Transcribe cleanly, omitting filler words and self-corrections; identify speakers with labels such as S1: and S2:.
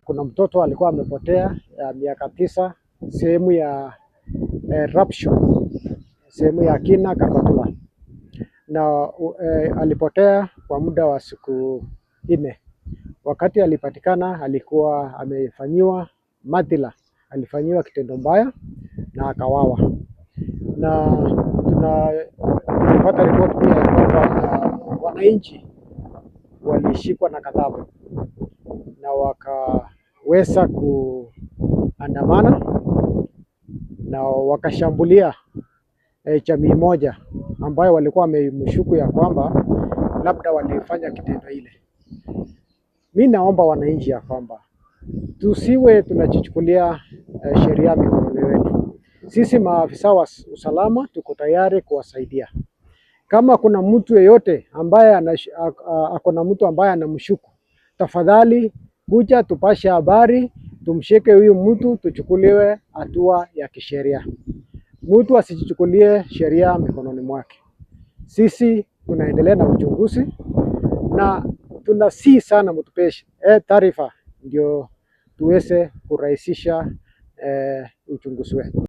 S1: kuna mtoto alikuwa amepotea miaka 9 sehemu ya Rapsho, sehemu ya Kina Kabatula, na alipotea kwa muda wa siku 4. Wakati alipatikana alikuwa amefanyiwa madhila, alifanyiwa kitendo mbaya na akawawa. Na tunapata ripoti pia kwamba wananchi walishikwa na ghadhabu na wakaweza kuandamana na wakashambulia jamii moja ambayo walikuwa wamemshuku ya kwamba labda walifanya kitendo ile. Mimi naomba wananchi ya kwamba tusiwe tunajichukulia sheria mikononi wetu. Sisi maafisa wa usalama tuko tayari kuwasaidia. Kama kuna mtu yeyote ambaye akona mtu ambaye anamshuku, tafadhali kuja tupashe habari, tumshike huyu mtu, tuchukuliwe hatua ya kisheria. Mtu asijichukulie sheria mikononi mwake. Sisi tunaendelea na uchunguzi na tunasihi sana mtupeshe taarifa ndio tuweze kurahisisha uchunguzi wetu.